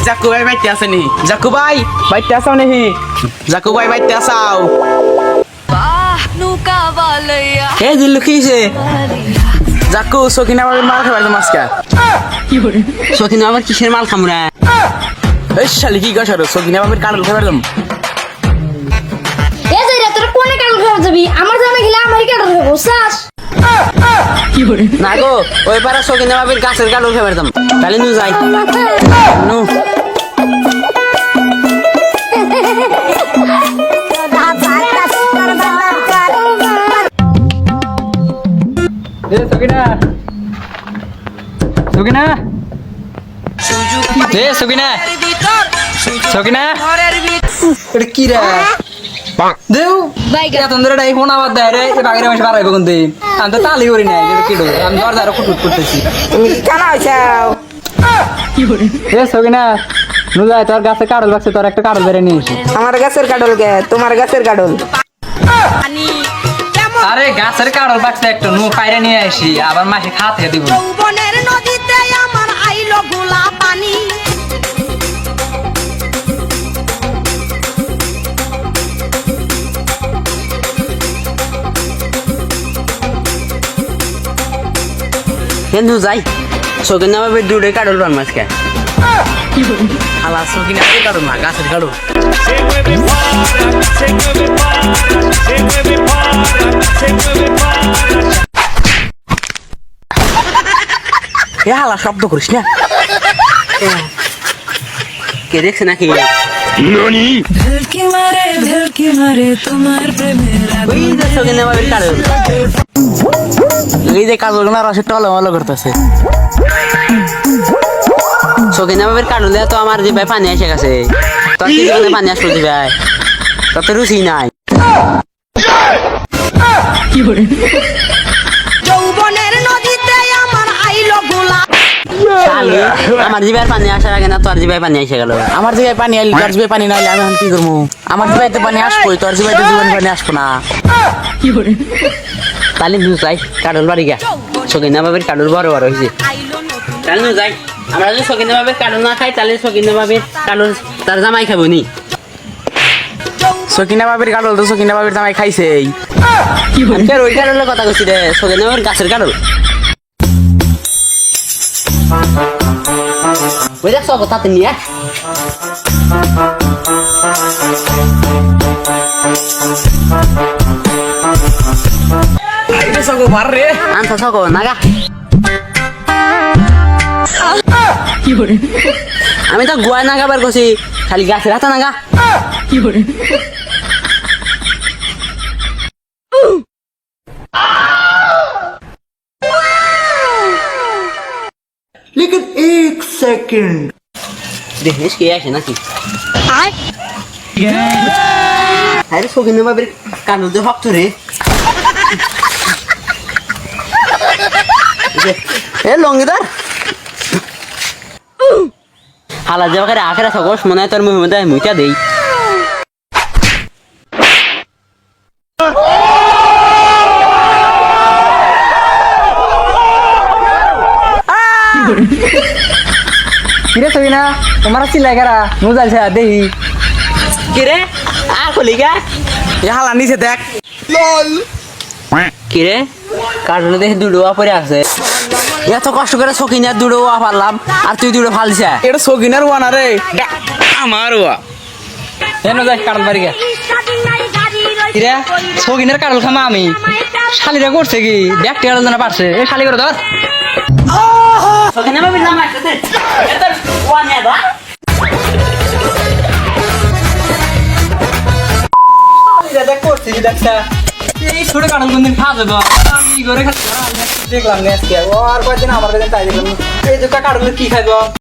জাকু ভাই বাইতে আছে নি? জাকু ভাই বাইতে আসাও নি? জাকু ভাই বাইতে আসাও? এ দিল্লু কিছে? জাকু সকিনা বাবির মাল খাবার মাসকা। সকিনা আবার কিসের মাল খামরা? এই শালি কি গছর সকিনা বাবির কাটল খাবার দম। এ যাই রে তোর কোনে কাটল খাওয়া যাবি? আমার জামে গেলে আমারই কাটল খাবো শ্বাস। না গো ওই পারা সকিনা বাবির গাছের কাটল খাবার দাম। তাহলে নু যাই নু। সকিনা সকিনা সকিনা সকিনা এটা কি রে দেউ তোদের এই ফোন আবার দেয় রে বাগের মাসে বাড়াইবো কিন্তু আমি তো তালি করি নাই কি আমি দরজার কুটুট করতেছি তুমি কেনা হয়েছাও? এ সকিনা নু যায় তোর গাছে কাটল বাক্সে তোর একটা কাটল বেড়ে নিয়ে এসি। আমার গাছের কাডল গে, তোমার গাছের কাডল। আরে গাছের কাটল বাক্সে একটা নু পাইরে নিয়ে আসি আবার মাসে খাতে দিব। যৌবনের নদীতে আমার আইলো গোলা পানি। নু যাই সকিনা বাবির দুটো কাটল বান মাছকে। হালা সকিনা বাবির কাটল না গাছের কাটল। এ হালা শব্দ করিস না। কে দেখছে নাকি? ওই যে সকিনা বাবির কাটল। এই যে কাজল না রসে টলমল করতেছে। সকিনা বাবির কাটল দিয়ে তো আমার জিভায় পানি এসে গেছে। তোর কি জীবনে পানি আসলো জিভায়? তোর তো রুচি নাই। যৌবনের নদীতে আমার আইলো গোলা। শালি, আমার জিভায় পানি আসার আগে না তোর জিভায় পানি এসে গেল। আমার জায়গায় পানি আইলি তোর জায়গায় পানি না আইলে আমি এখন কি করবো? আমার জায়গায় তো পানি আসবো, তোর জায়গায় তো জীবন পানি আসবো না। তাহলে নু যাই কাটল বাড়ি গা। সকিনা বাবির কাটল বড় বড় হয়েছে। তাহলে নু যাই। আমরা যদি সকিনা বাবির কাটল না খাই তাহলে সকিনা বাবির কাটল তার জামাই খাবো নি। সকিনা বাবির কাটল তো সকিনা বাবির জামাই খাইছে। আমি ওই কাটলের কথা কইছি রে, সকিনা বাবির গাছের কাটল। ওই দেখ সব তাতে নিয়ে মার রে আনছা সক নাগা। আমি তো গোয়ায় নাগাবার করছি, খালি গাছের হাতে নাগা। দেখিস কে আসে নাকি? আরে সকিনা বাবির কানু তো ভক্ত রে। এ লঙ্গিদার হালা যাওয়া করে আখেরা থাকস মনে হয় তোর মুহিমে মুইটা দেই। কিরে সকিনা তোমার চিল্লাই কারা নু যাইছে দেহি কিরে আর কলি গা এ হালা নিচে দেখ। কিরে কার্টুনে দেখে দুটো পরে আছে। এত কষ্ট করে সকিনা দুটো পারলাম আর তুই দুটো ফালছা। এটা সকিনার ওয়ানা রে, আমার ওয়া। এনো যাই কাটল বাড়ি গা। কিরে সকিনের কাটল খামা আমি শালিরা করছে কি ব্যাগটি কাটল না পারছে এই শালি করে ধর। সকিনা বাবির নাম আসছে এত ওয়ানে দা দেখ করছি দেখছা এই ছোট কাটল কোনদিন খাওয়া যাবো আমি ঘরে খাচ্ছি দেখলাম আজকে ও আর কয়েকদিন আমার কাছে তাই দেখলাম এই দুটা কাটল কি খাইবো।